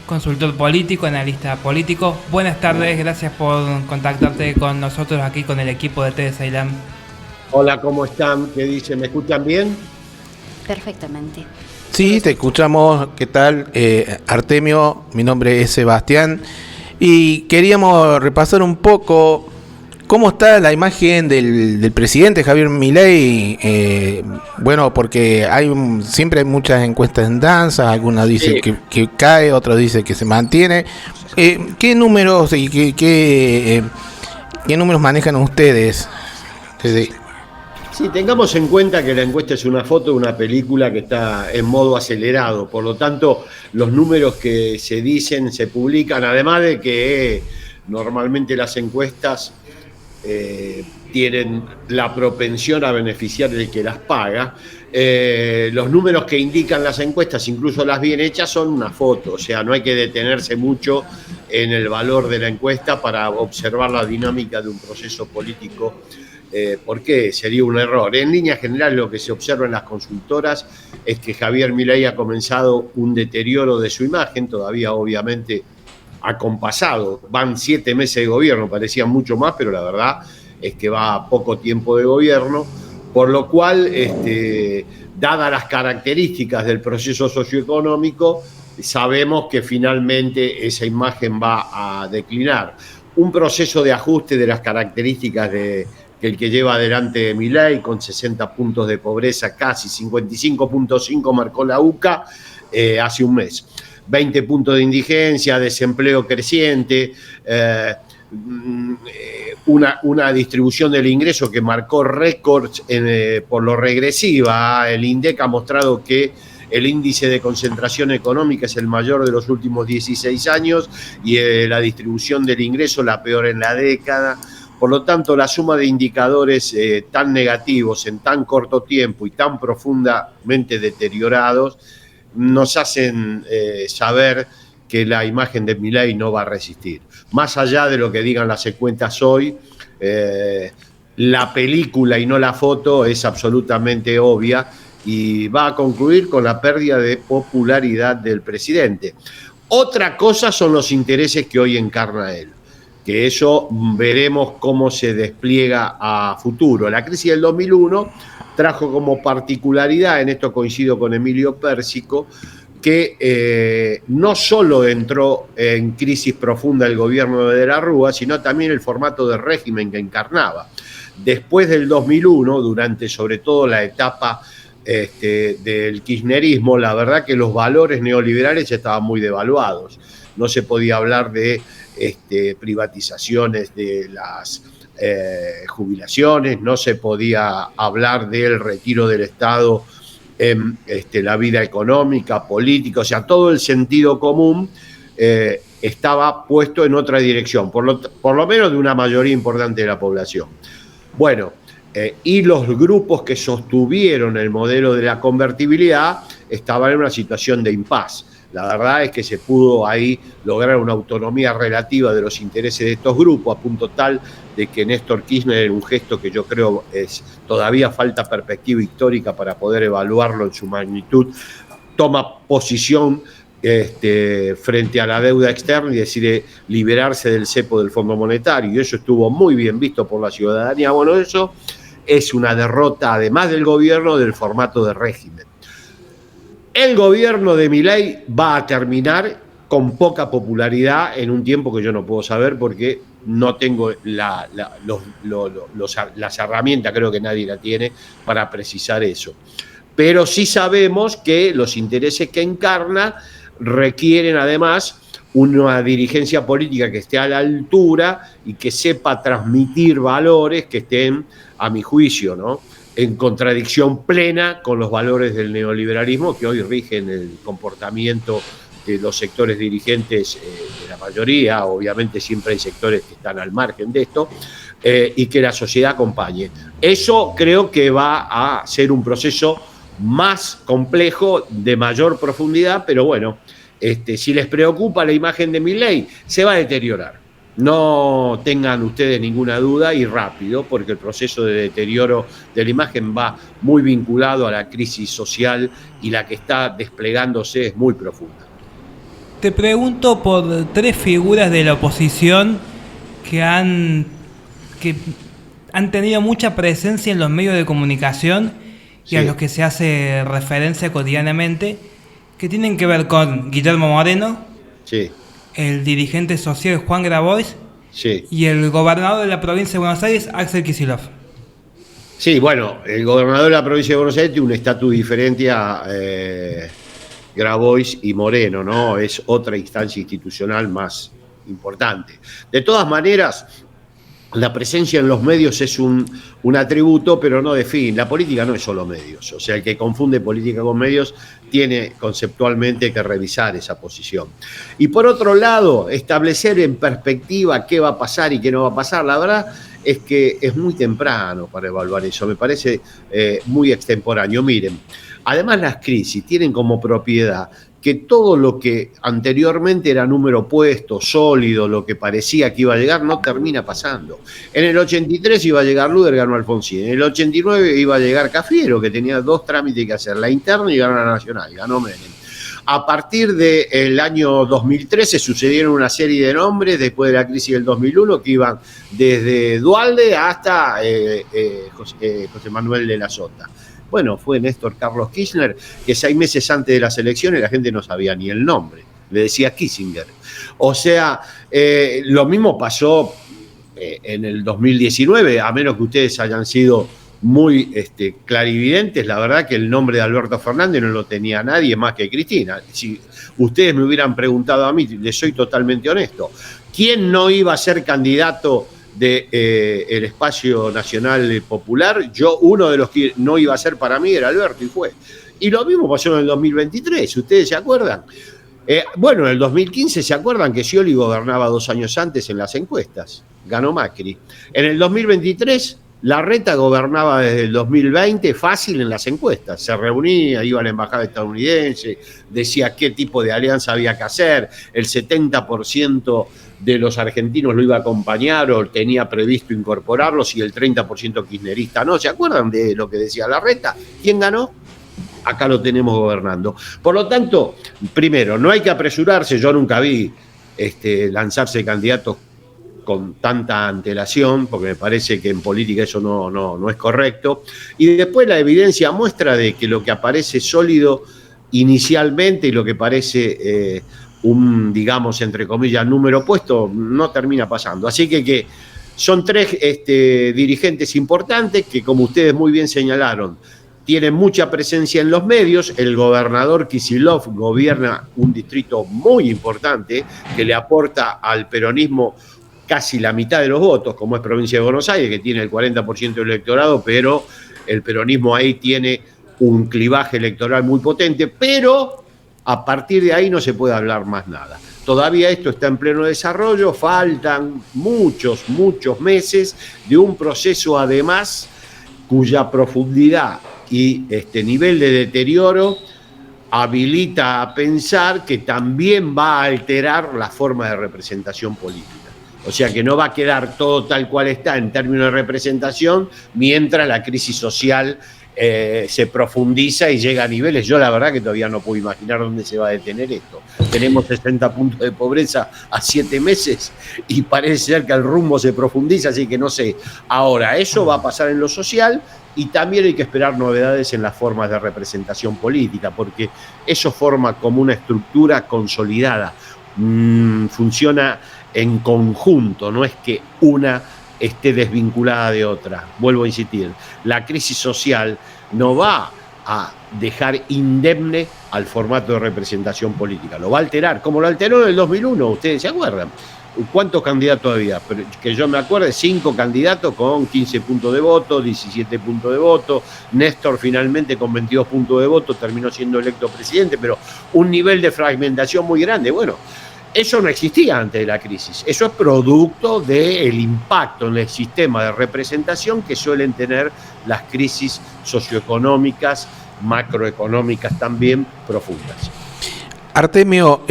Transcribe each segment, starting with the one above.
consultor político, analista político. Buenas tardes, gracias por contactarte con nosotros aquí con el equipo de TD Ceylan. Hola, ¿cómo están? ¿Qué dicen? ¿Me escuchan bien? Perfectamente. Sí, te escuchamos. ¿Qué tal? Artemio, mi nombre es Sebastián y queríamos repasar un poco cómo está la imagen del presidente Javier Milei. Bueno, porque siempre hay muchas encuestas en danza, algunas dicen que cae, otros dicen que se mantiene. ¿Qué números y qué números manejan ustedes? Sí, tengamos en cuenta que la encuesta es una foto de una película que está en modo acelerado, por lo tanto los números que se dicen se publican, además de que normalmente las encuestas tienen la propensión a beneficiar del que las paga. Los números que indican las encuestas, incluso las bien hechas, son una foto, o sea, no hay que detenerse mucho en el valor de la encuesta para observar la dinámica de un proceso político, porque sería un error. En líneas generales, lo que se observa en las consultoras es que Javier Milei ha comenzado un deterioro de su imagen, todavía obviamente acompasado. Van 7 meses de gobierno, parecían mucho más, pero la verdad es que va poco tiempo de gobierno, por lo cual, dadas las características del proceso socioeconómico, sabemos que finalmente esa imagen va a declinar. Un proceso de ajuste de las características que el que lleva adelante Milei, con 60 puntos de pobreza, casi 55.5 marcó la UCA hace un mes. 20 puntos de indigencia, desempleo creciente, una distribución del ingreso que marcó récords por lo regresiva. El INDEC ha mostrado que el índice de concentración económica es el mayor de los últimos 16 años y la distribución del ingreso la peor en la década. Por lo tanto, la suma de indicadores tan negativos en tan corto tiempo y tan profundamente deteriorados nos hacen saber que la imagen de Milei no va a resistir. Más allá de lo que digan las encuestas hoy, la película y no la foto es absolutamente obvia y va a concluir con la pérdida de popularidad del presidente. Otra cosa son los intereses que hoy encarna él, que eso veremos cómo se despliega a futuro. La crisis del 2001 trajo como particularidad, en esto coincido con Emilio Pérsico, que no solo entró en crisis profunda el gobierno de la Rúa, sino también el formato de régimen que encarnaba. Después del 2001, durante sobre todo la etapa del kirchnerismo, la verdad que los valores neoliberales estaban muy devaluados. No se podía hablar de privatizaciones de las jubilaciones, no se podía hablar del retiro del Estado en la vida económica, política, o sea, todo el sentido común estaba puesto en otra dirección, por lo menos de una mayoría importante de la población. Bueno, y los grupos que sostuvieron el modelo de la convertibilidad estaban en una situación de impas. La verdad es que se pudo ahí lograr una autonomía relativa de los intereses de estos grupos, a punto tal de que Néstor Kirchner, en un gesto que yo creo todavía falta perspectiva histórica para poder evaluarlo en su magnitud, toma posición frente a la deuda externa y decide liberarse del cepo del Fondo Monetario, y eso estuvo muy bien visto por la ciudadanía. Bueno, eso es una derrota, además del gobierno, del formato de régimen. El gobierno de Milei va a terminar con poca popularidad en un tiempo que yo no puedo saber porque no tengo las herramientas, creo que nadie la tiene, para precisar eso. Pero sí sabemos que los intereses que encarna requieren además una dirigencia política que esté a la altura y que sepa transmitir valores que estén, a mi juicio, ¿no?, en contradicción plena con los valores del neoliberalismo que hoy rigen el comportamiento de los sectores dirigentes de la mayoría. Obviamente siempre hay sectores que están al margen de esto, y que la sociedad acompañe. Eso creo que va a ser un proceso más complejo, de mayor profundidad, pero bueno, si les preocupa la imagen de Milei, se va a deteriorar. No tengan ustedes ninguna duda, y rápido, porque el proceso de deterioro de la imagen va muy vinculado a la crisis social y la que está desplegándose es muy profunda. Te pregunto por tres figuras de la oposición que han tenido mucha presencia en los medios de comunicación y Sí. a los que se hace referencia cotidianamente, que tienen que ver con Guillermo Moreno, Sí, el dirigente social Juan Grabois sí. y el gobernador de la provincia de Buenos Aires, Axel Kicillof. Sí, bueno, el gobernador de la provincia de Buenos Aires tiene un estatus diferente a Grabois y Moreno, ¿no? Es otra instancia institucional más importante. De todas maneras, la presencia en los medios es un atributo, pero no define. La política no es solo medios. O sea, el que confunde política con medios tiene conceptualmente que revisar esa posición. Y por otro lado, establecer en perspectiva qué va a pasar y qué no va a pasar. La verdad es que es muy temprano para evaluar eso. Me parece muy extemporáneo. Miren, además las crisis tienen como propiedad que todo lo que anteriormente era número puesto, sólido, lo que parecía que iba a llegar, no termina pasando. En el 83 iba a llegar Luder, ganó Alfonsín. En el 89 iba a llegar Cafiero, que tenía dos trámites que hacer, la interna y ganó la nacional, ganó Menem. A partir del año 2013 sucedieron una serie de nombres, después de la crisis del 2001, que iban desde Duhalde hasta José Manuel de la Sota. Bueno, fue Néstor Carlos Kirchner, que 6 meses antes de las elecciones la gente no sabía ni el nombre, le decía Kissinger. O sea, lo mismo pasó en el 2019, a menos que ustedes hayan sido muy clarividentes, la verdad que el nombre de Alberto Fernández no lo tenía nadie más que Cristina. Si ustedes me hubieran preguntado a mí, les soy totalmente honesto, ¿quién no iba a ser candidato el Espacio Nacional Popular? Uno de los que no iba a ser para mí era Alberto, y fue. Y lo mismo pasó en el 2023, ¿ustedes se acuerdan? Bueno, en el 2015, ¿se acuerdan que Scioli gobernaba 2 años antes en las encuestas? Ganó Macri. En el 2023, Larreta gobernaba desde el 2020 fácil en las encuestas. Se reunía, iba a la embajada estadounidense, decía qué tipo de alianza había que hacer, el 70% de los argentinos lo iba a acompañar o tenía previsto incorporarlos y el 30% kirchnerista no. ¿Se acuerdan de lo que decía Larreta? ¿Quién ganó? Acá lo tenemos gobernando. Por lo tanto, primero, no hay que apresurarse. Yo nunca vi lanzarse candidatos con tanta antelación, porque me parece que en política eso no es correcto. Y después la evidencia muestra de que lo que aparece sólido inicialmente y lo que parece un, digamos, entre comillas, número puesto, no termina pasando. Así que son 3 dirigentes importantes que, como ustedes muy bien señalaron, tienen mucha presencia en los medios. El gobernador Kicillof gobierna un distrito muy importante que le aporta al peronismo casi la mitad de los votos, como es Provincia de Buenos Aires, que tiene el 40% del electorado, pero el peronismo ahí tiene un clivaje electoral muy potente, pero a partir de ahí no se puede hablar más nada. Todavía esto está en pleno desarrollo, faltan muchos meses de un proceso además cuya profundidad y nivel de deterioro habilita a pensar que también va a alterar la forma de representación política. O sea que no va a quedar todo tal cual está en términos de representación mientras la crisis social se profundiza y llega a niveles. Yo la verdad que todavía no puedo imaginar dónde se va a detener esto. Tenemos 60 puntos de pobreza a 7 meses y parece ser que el rumbo se profundiza, así que no sé. Ahora, eso va a pasar en lo social y también hay que esperar novedades en las formas de representación política, porque eso forma como una estructura consolidada. Funciona en conjunto, no es que una esté desvinculada de otra. Vuelvo a insistir, la crisis social no va a dejar indemne al formato de representación política, lo va a alterar, como lo alteró en el 2001, ustedes se acuerdan. ¿Cuántos candidatos había? Que yo me acuerdo, 5 candidatos con 15 puntos de voto, 17 puntos de voto. Néstor finalmente con 22 puntos de voto terminó siendo electo presidente, pero un nivel de fragmentación muy grande. Bueno, eso no existía antes de la crisis. Eso es producto del impacto en el sistema de representación que suelen tener las crisis socioeconómicas, macroeconómicas también profundas. Artemio,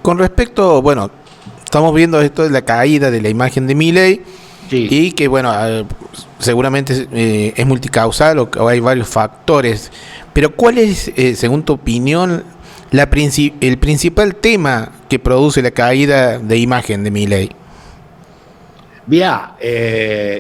con respecto, bueno, estamos viendo esto de la caída de la imagen de Milei, sí, y que, bueno, seguramente es multicausal o hay varios factores. Pero ¿cuál es, según tu opinión, el principal tema que produce la caída de imagen de Milei? Mirá,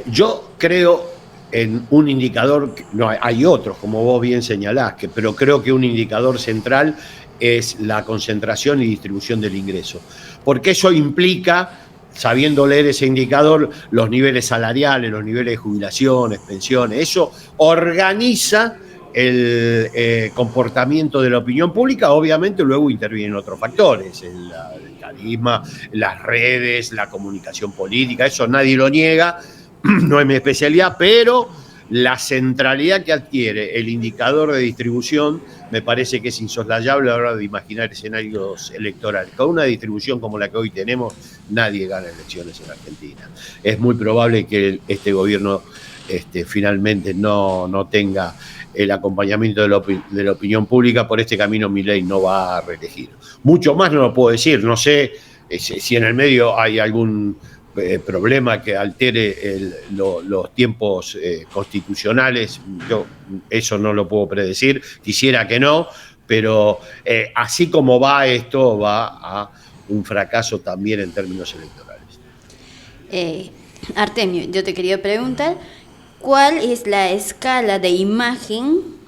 yo creo en un indicador, no, hay otros, como vos bien señalás, pero creo que un indicador central es la concentración y distribución del ingreso. Porque eso implica, sabiendo leer ese indicador, los niveles salariales, los niveles de jubilaciones, pensiones, eso organiza el comportamiento de la opinión pública. Obviamente luego intervienen otros factores, el carisma, las redes, la comunicación política, eso nadie lo niega, no es mi especialidad, pero la centralidad que adquiere el indicador de distribución me parece que es insoslayable a la hora de imaginar escenarios electorales. Con una distribución como la que hoy tenemos, nadie gana elecciones en Argentina. Es muy probable que este gobierno finalmente no tenga el acompañamiento de la opinión pública. Por este camino Milei no va a reelegir. Mucho más no lo puedo decir, no sé si en el medio hay algún problema que altere los tiempos constitucionales. Yo eso no lo puedo predecir, quisiera que no, pero así como va esto, va a un fracaso también en términos electorales. Artemio, yo te quería preguntar, ¿cuál es la escala de imagen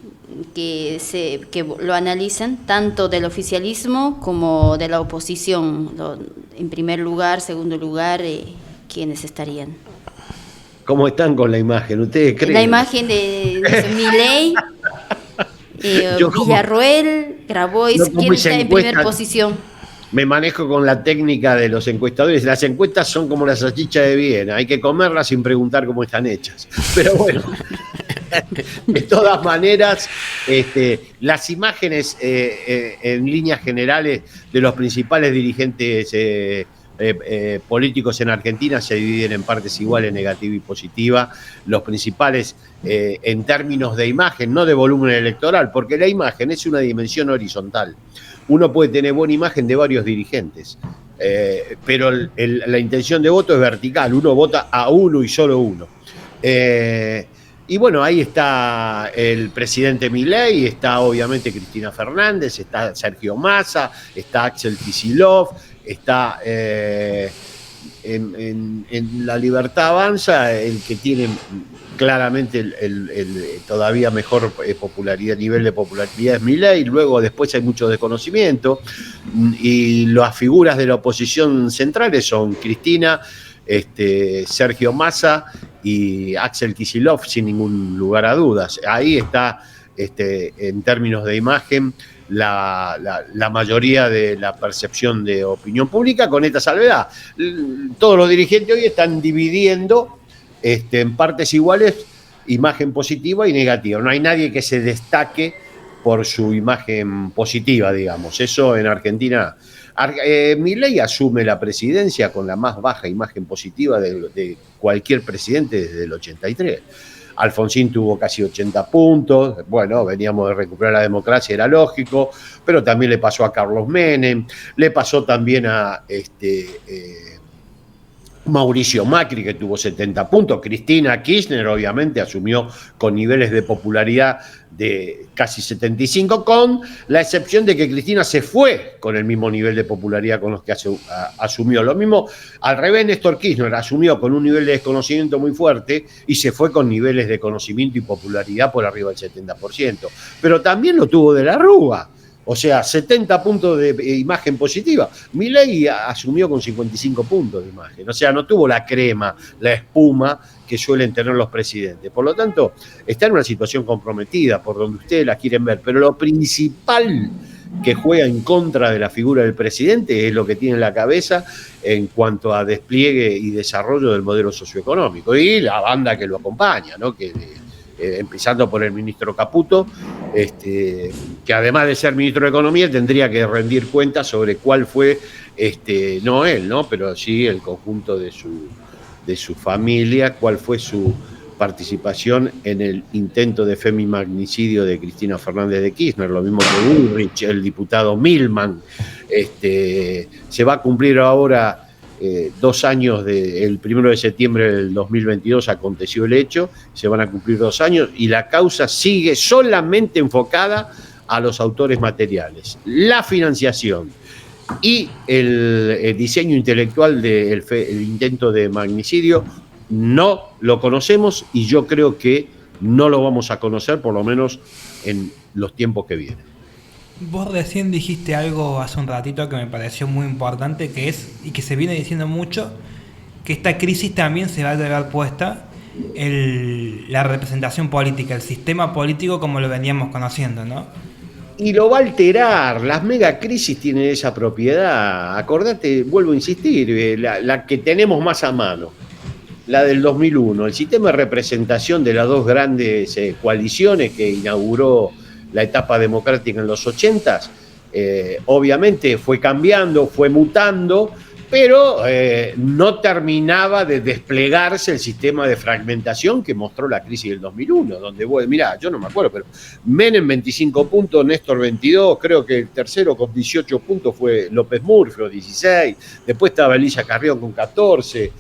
que lo analizan tanto del oficialismo como de la oposición? En primer lugar, segundo lugar, ¿quiénes estarían? ¿Cómo están con la imagen? ¿Ustedes creen? La imagen de Milei, Villarroel, Grabois, ¿quién está en primera posición? Me manejo con la técnica de los encuestadores. Las encuestas son como la salchicha de Viena, hay que comerlas sin preguntar cómo están hechas. Pero bueno, de todas maneras, las imágenes en líneas generales de los principales dirigentes políticos en Argentina se dividen en partes iguales, negativa y positiva. Los principales en términos de imagen, no de volumen electoral, porque la imagen es una dimensión horizontal. Uno puede tener buena imagen de varios dirigentes, pero la intención de voto es vertical, uno vota a uno y solo uno. Y bueno, ahí está el presidente Milei, está obviamente Cristina Fernández, está Sergio Massa, está Axel Kicillof, está en La Libertad Avanza, el que tiene claramente el todavía mejor nivel de popularidad es Milei. Luego después hay mucho desconocimiento, y las figuras de la oposición centrales son Cristina, Sergio Massa y Axel Kicillof, sin ningún lugar a dudas. Ahí está, en términos de imagen, la mayoría de la percepción de opinión pública, con esta salvedad. Todos los dirigentes hoy están dividiendo en partes iguales imagen positiva y negativa. No hay nadie que se destaque por su imagen positiva, digamos. Eso en Argentina. Milei asume la presidencia con la más baja imagen positiva de cualquier presidente desde el 83. Alfonsín tuvo casi 80 puntos, bueno, veníamos de recuperar la democracia, era lógico, pero también le pasó a Carlos Menem, le pasó también a Mauricio Macri, que tuvo 70 puntos. Cristina Kirchner obviamente asumió con niveles de popularidad de casi 75, con la excepción de que Cristina se fue con el mismo nivel de popularidad con los que asumió. Lo mismo, al revés, Néstor Kirchner asumió con un nivel de desconocimiento muy fuerte y se fue con niveles de conocimiento y popularidad por arriba del 70%. Pero también lo tuvo de la Rúa. O sea, 70 puntos de imagen positiva. Milei asumió con 55 puntos de imagen. O sea, no tuvo la crema, la espuma que suelen tener los presidentes. Por lo tanto, está en una situación comprometida por donde ustedes la quieren ver. Pero lo principal que juega en contra de la figura del presidente es lo que tiene en la cabeza en cuanto a despliegue y desarrollo del modelo socioeconómico. Y la banda que lo acompaña, ¿no? Empezando por el ministro Caputo, que además de ser ministro de Economía tendría que rendir cuentas sobre cuál fue, no él, ¿no? Pero sí el conjunto de su familia, cuál fue su participación en el intento de femimagnicidio de Cristina Fernández de Kirchner, lo mismo que Bullrich, el diputado Milman. Se va a cumplir ahora 2 años, el 1 de septiembre del 2022 aconteció el hecho, se van a cumplir 2 años y la causa sigue solamente enfocada a los autores materiales, la financiación y el diseño intelectual del intento de magnicidio, no lo conocemos y yo creo que no lo vamos a conocer, por lo menos en los tiempos que vienen. Vos recién dijiste algo hace un ratito que me pareció muy importante, que es, y que se viene diciendo mucho, que esta crisis también se va a llevar puesta la representación política, el sistema político como lo veníamos conociendo, ¿no? Y lo va a alterar, las megacrisis tienen esa propiedad. Acordate, vuelvo a insistir, la que tenemos más a mano, la del 2001, el sistema de representación de las dos grandes coaliciones que inauguró la etapa democrática en los 80s, obviamente fue cambiando, fue mutando, pero no terminaba de desplegarse el sistema de fragmentación que mostró la crisis del 2001, donde, mirá, yo no me acuerdo, pero Menem 25 puntos, Néstor 22, creo que el tercero con 18 puntos fue López Murphy, 16, después estaba Elisa Carrión con 14,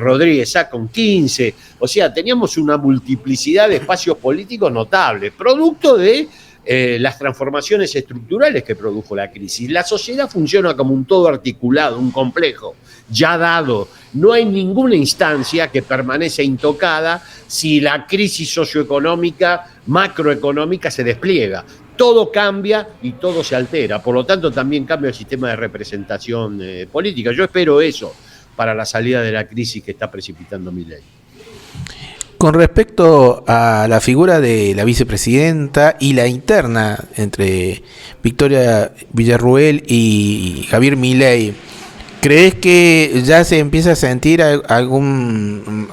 Rodríguez Sá con 15, o sea, teníamos una multiplicidad de espacios políticos notables, producto de las transformaciones estructurales que produjo la crisis. La sociedad funciona como un todo articulado, un complejo, ya dado. No hay ninguna instancia que permanece intocada si la crisis socioeconómica, macroeconómica se despliega. Todo cambia y todo se altera. Por lo tanto, también cambia el sistema de representación política. Yo espero eso para la salida de la crisis que está precipitando Milei. Con respecto a la figura de la vicepresidenta y la interna entre Victoria Villarruel y Javier Milei, ¿crees que ya se empieza a sentir algún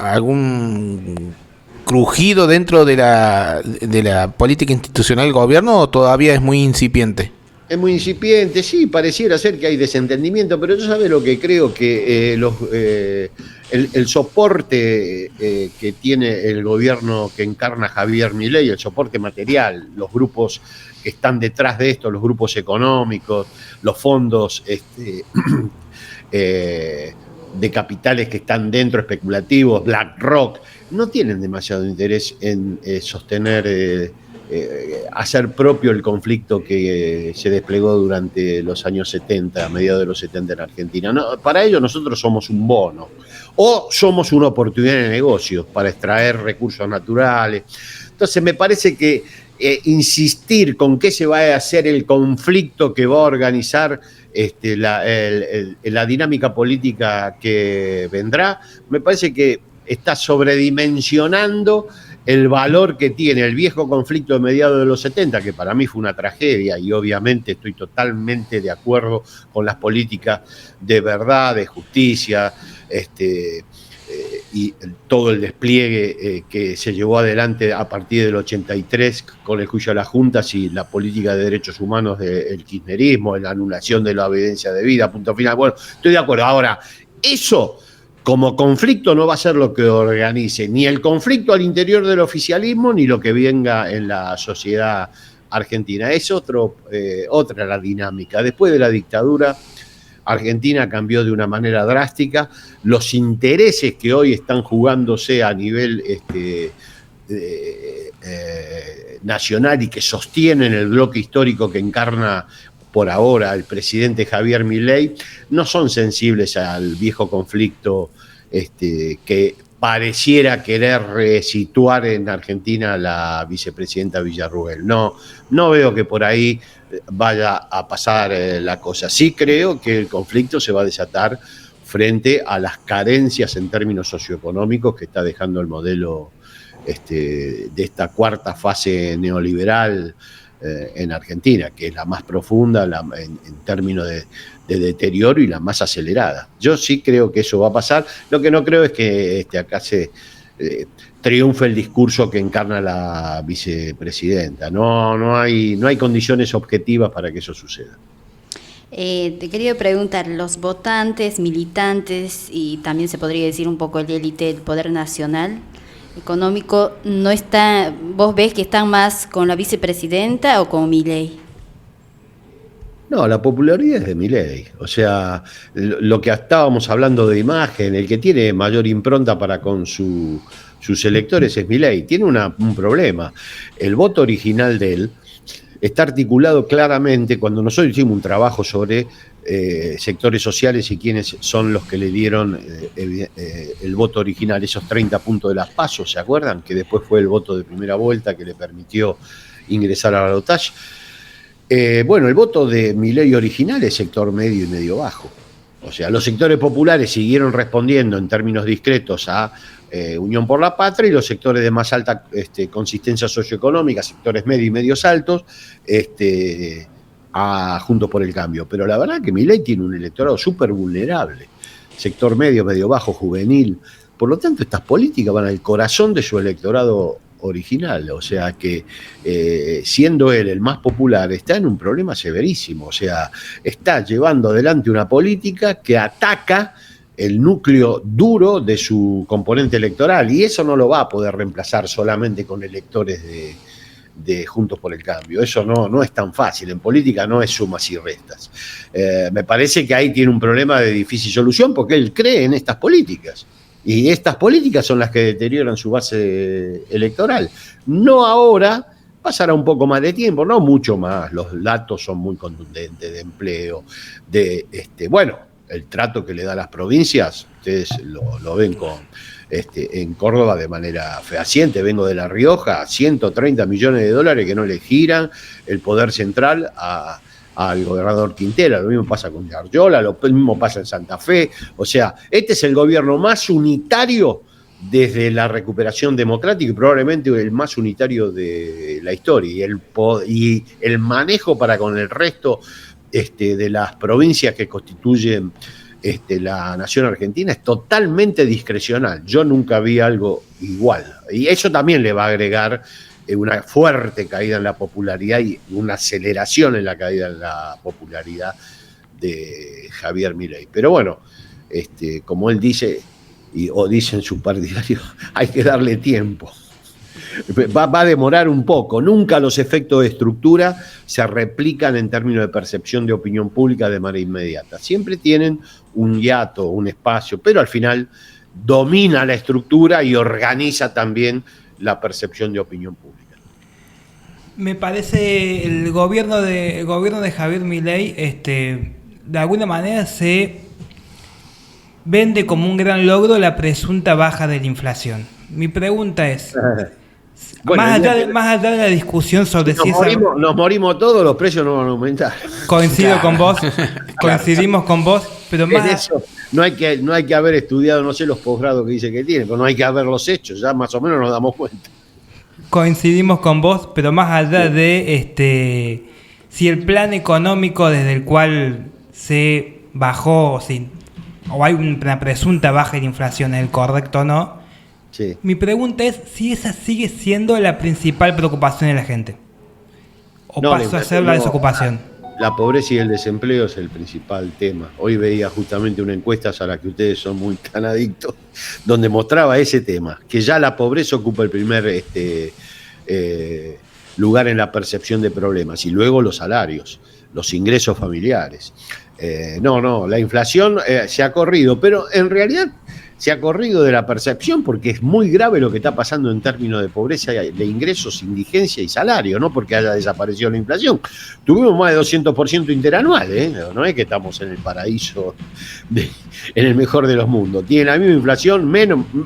crujido dentro de la política institucional del gobierno o todavía es muy incipiente? Es muy incipiente, sí, pareciera ser que hay desentendimiento, pero yo sabes lo que creo que el soporte que tiene el gobierno que encarna Javier Milei, el soporte material, los grupos que están detrás de esto, los grupos económicos, los fondos de capitales que están dentro, especulativos, BlackRock, no tienen demasiado interés en sostener hacer propio el conflicto que se desplegó durante los años 70, a mediados de los 70 en Argentina. No, para ello nosotros somos un bono o somos una oportunidad de negocio para extraer recursos naturales. Entonces me parece que insistir con qué se va a hacer el conflicto que va a organizar la dinámica política que vendrá, me parece que está sobredimensionando el valor que tiene el viejo conflicto de mediados de los 70, que para mí fue una tragedia y obviamente estoy totalmente de acuerdo con las políticas de verdad, de justicia, y todo el despliegue que se llevó adelante a partir del 83 con el juicio a las juntas y la política de derechos humanos del kirchnerismo, la anulación de la evidencia de vida, punto final. Bueno, estoy de acuerdo. Ahora, eso como conflicto no va a ser lo que organice ni el conflicto al interior del oficialismo ni lo que venga en la sociedad argentina. Es otra la dinámica. Después de la dictadura, Argentina cambió de una manera drástica. Los intereses que hoy están jugándose a nivel nacional y que sostienen el bloque histórico que encarna por ahora el presidente Javier Milei no son sensibles al viejo conflicto que pareciera querer resituar en Argentina la vicepresidenta Villarruel. No veo que por ahí vaya a pasar la cosa. Sí creo que el conflicto se va a desatar frente a las carencias en términos socioeconómicos que está dejando el modelo de esta cuarta fase neoliberal en Argentina, que es la más profunda en términos de deterioro y la más acelerada. Yo sí creo que eso va a pasar. Lo que no creo es que acá se triunfe el discurso que encarna la vicepresidenta. No hay condiciones objetivas para que eso suceda. Te quería preguntar, los votantes, militantes y también se podría decir un poco el élite del poder nacional económico, no está, ¿vos ves que están más con la vicepresidenta o con Milei? No, la popularidad es de Milei. O sea, lo que estábamos hablando de imagen, el que tiene mayor impronta para con sus electores es Milei. Tiene un problema. El voto original de él está articulado claramente. Cuando nosotros hicimos un trabajo sobre sectores sociales y quiénes son los que le dieron el voto original, esos 30 puntos de las PASO, ¿se acuerdan? Que después fue el voto de primera vuelta que le permitió ingresar a la balotaje. Bueno, el voto de Milei original es sector medio y medio bajo. O sea, los sectores populares siguieron respondiendo en términos discretos a Unión por la Patria, y los sectores de más alta consistencia socioeconómica, sectores medios y medios altos, a Juntos por el Cambio. Pero la verdad que Milei tiene un electorado súper vulnerable, sector medio, medio bajo, juvenil. Por lo tanto, estas políticas van al corazón de su electorado original. O sea que, siendo él el más popular, está en un problema severísimo. O sea, está llevando adelante una política que ataca el núcleo duro de su componente electoral, y eso no lo va a poder reemplazar solamente con electores de Juntos por el Cambio. Eso no es tan fácil. En política no es sumas y restas. Me parece que ahí tiene un problema de difícil solución, porque él cree en estas políticas. Y estas políticas son las que deterioran su base electoral. No ahora, pasará un poco más de tiempo, no mucho más. Los datos son muy contundentes de empleo, bueno, el trato que le da a las provincias. Ustedes lo ven en Córdoba de manera fehaciente. Vengo de La Rioja, 130 millones de dólares que no le giran el poder central al gobernador Quintela. Lo mismo pasa con Gargiola, lo mismo pasa en Santa Fe. O sea, este es el gobierno más unitario desde la recuperación democrática, y probablemente el más unitario de la historia. Y el manejo para con el resto de las provincias que constituyen la nación argentina es totalmente discrecional. Yo nunca vi algo igual. Y eso también le va a agregar una fuerte caída en la popularidad y una aceleración en la caída en la popularidad de Javier Milei. Pero bueno, como él dice, o dicen sus partidarios, hay que darle tiempo. Va a demorar un poco. Nunca los efectos de estructura se replican en términos de percepción de opinión pública de manera inmediata. Siempre tienen un hiato, un espacio, pero al final domina la estructura y organiza también la percepción de opinión pública. Me parece el gobierno de Javier Milei, de alguna manera se vende como un gran logro la presunta baja de la inflación. Mi pregunta es, bueno, más allá de la discusión sobre si nos morimos todos, los precios no van a aumentar. Coincido con vos, coincidimos con vos, pero más eso no hay que haber estudiado, no sé, los posgrados que dice que tiene, pero no hay que haberlos hecho, ya más o menos nos damos cuenta. Coincidimos con vos, pero más allá de si el plan económico desde el cual se bajó, o hay una presunta baja de inflación, ¿es el correcto o no? Sí. Mi pregunta es si esa sigue siendo la principal preocupación de la gente, o pasó a ser la desocupación. La pobreza y el desempleo es el principal tema. Hoy veía justamente una encuesta a la que ustedes son muy tan adictos, donde mostraba ese tema, que ya la pobreza ocupa el primer lugar en la percepción de problemas, y luego los salarios, los ingresos familiares. La inflación se ha corrido, pero en realidad se ha corrido de la percepción, porque es muy grave lo que está pasando en términos de pobreza, de ingresos, indigencia y salario, no porque haya desaparecido la inflación. Tuvimos más de 200% interanual, no es que estamos en el paraíso, en el mejor de los mundos. Tiene la misma inflación,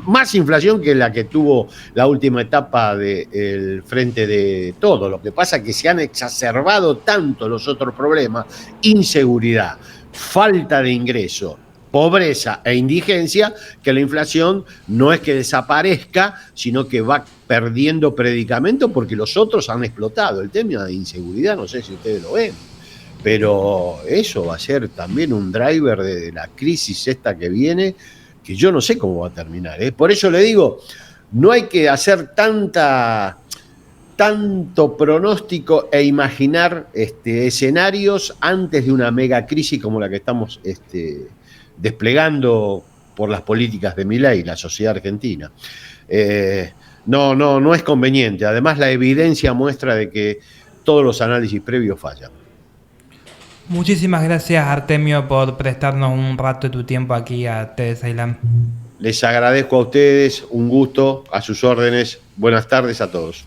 más inflación que la que tuvo la última etapa del Frente de Todos. Lo que pasa es que se han exacerbado tanto los otros problemas: inseguridad, falta de ingreso, pobreza e indigencia, que la inflación no es que desaparezca, sino que va perdiendo predicamento porque los otros han explotado. El tema de inseguridad, no sé si ustedes lo ven, pero eso va a ser también un driver de la crisis esta que viene, que yo no sé cómo va a terminar. Por eso le digo, no hay que hacer tanto pronóstico e imaginar escenarios antes de una mega crisis como la que estamos desplegando por las políticas de Milei, la sociedad argentina. No es conveniente. Además, la evidencia muestra de que todos los análisis previos fallan. Muchísimas gracias, Artemio, por prestarnos un rato de tu tiempo aquí a TD Ceilán. Les agradezco a ustedes, un gusto, a sus órdenes. Buenas tardes a todos.